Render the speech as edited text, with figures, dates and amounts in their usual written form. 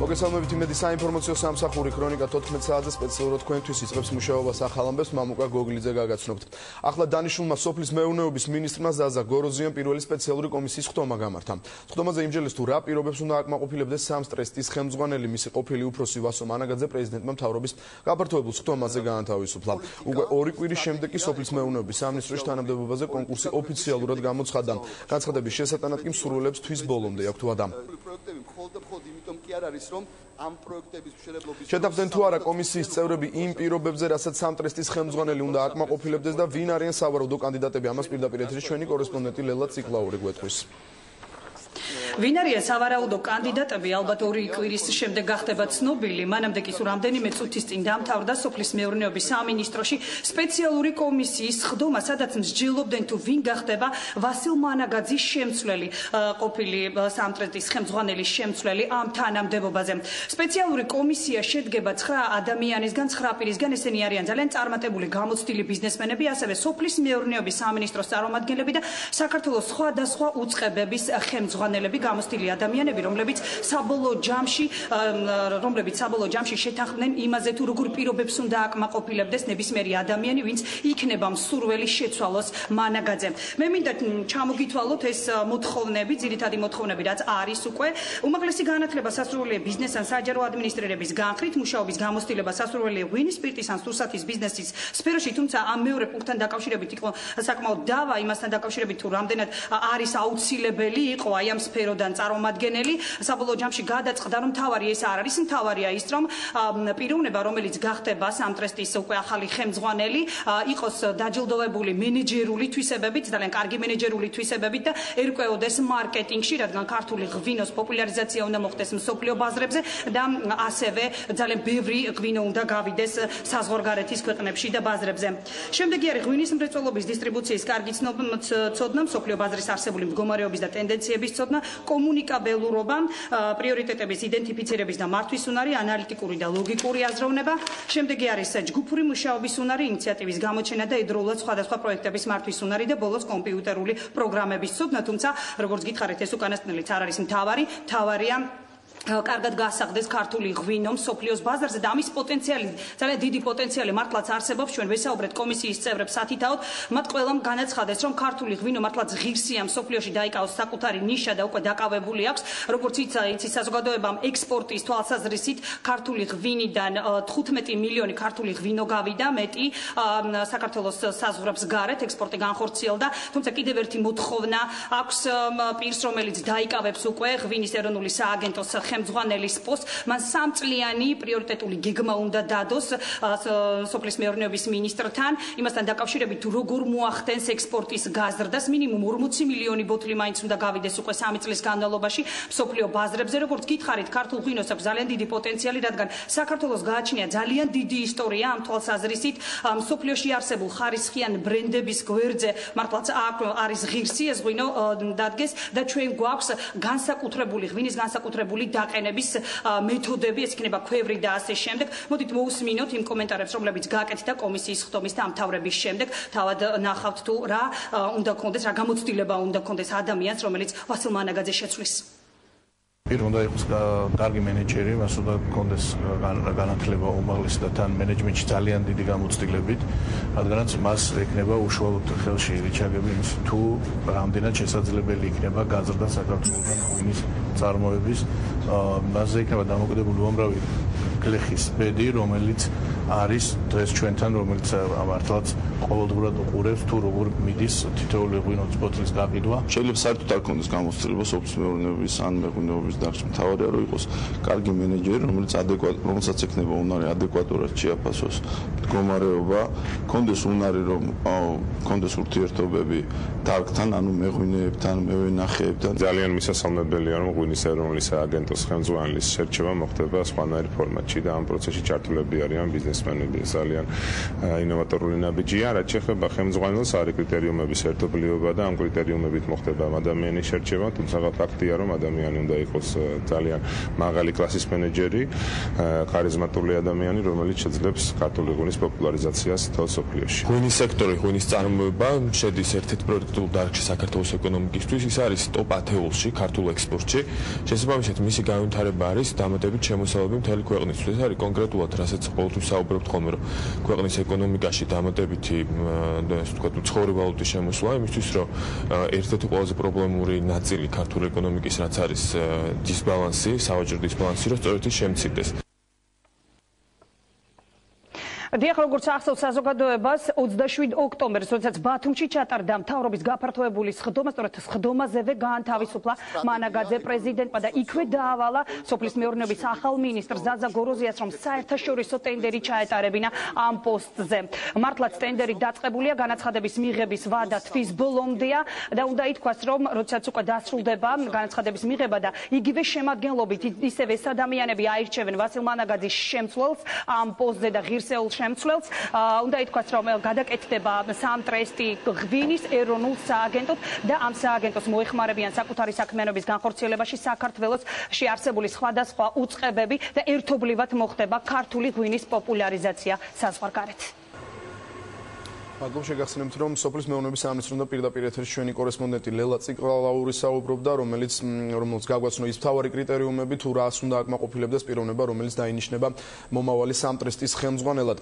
მოგესალმებით იმედი საინფორმაციო სამსახური ქრონიკა 14 საათზე სპეციალურად თქვენთვის იწყებს მუშაობას ახალ ამბებს მამუკა გოგლიძე გაგაცნობთ. ახლა დანიშნულმა სოფლის მეურნეობის მინისტრმა ზაზა გოროზიამ პირველი სპეციალური კომისიის ხტომა გამართა. ხტომაზე იმჯერეს თუ რა პირობებს უნდა აკმაყოფილებდეს სამსტრესტის ხელმძღვანელი მისი ყოფილი უფროსი ვასო მანაგაძე პრეზიდენტმა მთავრობის გაფართოებულ ხტომაზე გაანთავისუფლა. უკვე 2 კვირის შემდეგ კი სოფლის მეურნეობის სამინისტროში თანამდებობაზე კონკურსი ოფიციალურად გამოცხადდა. განცხადების შესატანად კი მსურველებს თვის ბოლომდე აქვთ ვადა. შეტყდნენ თუ არა კომისიის წევრები იმ პირობებზე, რასაც სამტრესტის ხელმძღვანელი უნდა აკმაყოფილებდეს და ვინ არიან სავარაუდო კანდიდატები, ამას პირდაპირ ეთერში ჩვენი კორესპონდენტი ლელა ციკლაური გვეტყვის. ვინ არიან სავარაუდო კანდიდატები, ალბათ 2 კვირის შემდეგ გახდება ცნობილი. მანამდე კი რამდენიმე წუთის წინ დამთავრდა სოფლის მეურნეობის სამინისტროში სპეციალური კომისიის ხდომა, სადაც მსჯელობდნენ თუ ვინ გახდება ვასილ მანაგაძის შემცვლელი, ყოფილი სამტრესტის ხელმძღვანელის შემცვლელი ამ თანამდებობაზე. სპეციალური კომისია შედგება 9 ადამიანისგან, 9 პირისგან, ესენი არიან ძალიან წარმატებული გამოცდილი ბიზნესმენები, ასევე სოფლის მეურნეობის სამინისტროს წარმომადგენლები და საქართველოს სხვადასხვა უწყებების ხელმძღვანელები, გამოცდილი ადამიანები, რომლებიც საბოლოო ჯამში შეთანხმდნენ იმაზე თუ როგორ პირობებს უნდა აკმაყოფილებდეს ნებისმიერი ადამიანი, ვინც იქნება მსურველი შეცვალოს მანაგაძე. მე მინდა ჩამოგითვალოთ ეს მოთხოვნები, ძირითადი მოთხოვნები, რაც არის უკვე უმაღლესი განათლება სასურველია ბიზნეს ან საჯარო ადმინისტრირების განხრით, მუშაობის გამოცდილება სასურველია ღვინის, სპირტის ან სურსათის ბიზნესის სფეროში, თუმცა ამ მეორე პუნქტთან დაკავშირებით იყო საკმაოდ დავა იმასთან დაკავშირებით თუ რამდენად არის აუცილებელი იყო აი ამ სფეროდან წარმომადგენელი. საბოლოო ჯამში გადაწყდა, რომ თავარი ეს არ არის, თავარია ის, რომ პიროვნება, რომელიც გახდება სამტრესტის უკვე ახალი ხელმძღვანელი, იყოს დაჯილდოვებული მენეჯერული თვისებებით, ძალიან კარგი მენეჯერული თვისებებით და ერკვეოდეს მარკეტინგში, რადგან ქართული ღვინოს პოპულარიზაცია უნდა მოხდეს მსოფლიო ბაზრებზე და ასევე ძალიან ბევრი ღვინო უნდა გავიდეს საზღვარგარეთის ქვეყნებში და ბაზრებზე. შემდეგი არის ღვინის მრეწველობის დისტრიბუციის კარგი ცოდნა, მსოფლიო ბაზრის არსებული მდგომარეობის და ტენდენციების ცოდნა, კომუნიკაბელურობა, პრიორიტეტების იდენტიფიცირების და მართვის უნარი, ანალიტიკური და ლოგიკური აზროვნება. შემდეგი არის ჯგუფური მუშაობის უნარი, ინიციატივის გამოჩენა და ერთდროულად სხვადასხვა პროექტების მართვის უნარი და ბოლოს კომპიუტერული პროგრამების ცოდნა, თუმცა როგორც გითხარით, ეს უკანასკნელიც არ არის მთავარია. კარგად გასახდეს ქართული ღვინო მსოფლიოს ბაზარზე და ამის პოტენციალი, ძალიან დიდი პოტენციალი მართლაც არსებობს. ჩვენ ვესაუბრეთ კომისიის წევრებს სათითაოდ, მათ ყველამ განაცხადეს, რომ ქართული ღვინო მართლაც ღირსია მსოფლიოში დაიკავოს საკუთარი ნიშა და უკვე დაკავებული აქვს. როგორც იცი საზოგადოებამ ექსპორტის თვალსაზრისით ქართული ღვინიდან 15 მილიონი ქართული ღვინო გავიდა, მეტი საქართველოს საზღვრებს გარეთ ექსპორტი განხორციელდა, თუმცა კიდევ ერთი მოთხოვნა აქვს პირს, რომელიც დაიკავებს უკვე ღვინის ეროვნული სააგენტოს ხელმძღვანელის პოსტს, მან 3 წლიანი პრიორიტეტული გეგმა უნდა დადოს სოფლის მეურნეობის მინისტრთან, იმასთან დაკავშირებით თუ როგორ მოახდენს ექსპორტის გაზრდას, მინიმუმ 40 მილიონი ბოთლი მაინც უნდა გავიდეს უკვე 3 წლის განმავლობაში მსოფლიო ბაზრებზე. როგორც გითხარით, ქართულ ღვინოს აქვს ძალიან დიდი პოტენციალი, რადგან საქართველოს გააჩნია ძალიან დიდი ისტორია ამ თვალსაზრისით, მსოფლიოში არსებულ ხარისხიან ბრენდების გვერდზე მართლაც არის ღირსი ეს ღვინო დადგეს და ჩვენ გვაქვს განსაკუთრებული ღვინის განსაკუთრებული დაყენების მეთოდები, ეს იქნება ქვევრი და ასე შემდეგ. მოდით მოусმინოთ იმ კომენტარებს, რომლებიც გააკეთდა კომისიის ხდომის დამთავრების შემდეგ. თავად ნახავთ თუ რა უნდა გქონდეს, რა გამოცდილება უნდა გქონდეს ადამიანს, რომელიც ვასილ მანაგაძეს შეცვლის. პირ უნდა იყოს კარგი მენეჯერი, მას უნდა გქონდეს განათლება უმაღლესი და თან მენეჯმენტში ძალიან დიდი გამოცდილებით, რადგანაც მას ექნება უშუალოდ ხელში რიჩაგები იმის თუ რამდენად შესაძლებელი იქნება გაზრდა საქართველოსთან ღვინის წარმოების, მასზე იქნება დამოკიდებული უამრავი გლეხის ბედი, რომელიც არის დღეს ჩვენთან, რომელიც მართლაც ყოველდღურად უყურებს თუ როგორ მიდის თითოეული ღვინოს ბოთლის გაყიდვა. შეიძლება საერთოდ არ ქონდეს გამოცდილება სოფლის მეურნეობის ან მეღვინეობის დარგში. მთავარია რომ იყოს კარგი მენეჯერი, რომელსაც ექნება უნარი ადეკვატურად შეაფასოს მდგომარეობა, ქონდეს უნარი რომ ქონდეს ურთიერთობები დარგთან, ანუ მეღვინეებთან, მევენახეებთან. ძალიან მისასალმებელია რომ ღვინის ეროვნული სააგენტოს ხელმძღვანელის შერჩევა მოხდება სხვანაირ ფორმატში და ამ პროცესში ჩართულები არიან ბიზნეს ხარისხმიანი ძალიან ინოვატორული ნაბიჯია. რაც შეეხება ხელმძღვანელს, არის კრიტერიუმების ერთობლიობა და ამ კრიტერიუმებით მოხდება ადამიანის შერჩევა, თუმცა ფაქტია, რომ ადამიანი უნდა იყოს ძალიან მაღალი კლასის მენეჯერი, ქარიზმატული ადამიანი, რომელიც შეძლებს ქართული ღვინის პოპულარიზაციას მთელ სოფლიოში. ღვინის სექტორი, ღვინის წარმოება შედის ერთ-ერთ პრიორიტეტულ დარგში საქართველოს ეკონომიკისთვის. ის არის ტოპ 10-ში ქართულ ექსპორტში. შესაბამისად, მისი განვითარება არის დამატებით შემოსავლები მთელი ქვეყნისთვის. ეს არის კონკრეტულად, რასაც ყოველთვის საუბრობთ ხოლმე, რომ ქვეყნის ეკონომიკაში დამატებითი, ასე ვთქვათ, უცხოური ვალუტის შემოსვლა, იმისთვის, რომ ერთ-ერთი ყველაზე პრობლემური ნაწილი ქართული ეკონომიკის, რაც არის დისბალანსი, სავაჭრო დისბალანსი, რომ სწორედ ის შემცირდეს. დიახ, როგორც ახსოვს საზოგადოებას 27 ოქტომბერს, როდესაც ბათუმში ჩატარდა მთავრობის გაფართოებული სხდომა, სწორედ სხდომაზევე გაანთავისუფლა მანაგაძე პრეზიდენტმა და იქვე დაავალა სოფლის მეურნეობის ახალ მინისტრს ზაზა გოროზიას, რომ საერთაშორისო ტენდერი ჩაეტარებინა ამ პოსტზე. მართლაც ტენდერი დაწყებულია, განაცხადების მიღების ვადა თვის ბოლომდეა და უნდა ითქვას, რომ როდესაც უკვე დასრულდება განაცხადების მიღება და იგივე შემადგენლობით ისევე ეს ადამიანები აირჩევენ ვასილ მანაგაძის შემცვლელს ამ პოსტზე და ღირსეულ შემცვლელს, უნდა ითქვას, რომ გადაკეთდება სამტრესტი ღვინის ეროვნულ სააგენტოდ და ამ სააგენტოს მოეხმარებიან საკუთარი საქმიანობის განხორციელებაში საქართველოში არსებული სხვადასხვა უწყებები და ერთობლივად მოხდება ქართული ღვინის პოპულარიზაცია საზღვარგარეთ. მადლობა, შეგახსენებთ, რომ სოფლის მეურნეობის სამინისტროს და პირდაპირ ეთერში ჩვენი კორესპონდენტი ლელა ციკლაური საუბრობდა, რომელიც გაგვაცნო ის მთავარი კრიტერიუმები, თუ რას უნდა აკმაყოფილებდეს პიროვნება, რომელიც დაინიშნება მომავალი სამტრესტის ხელმძღვანელად.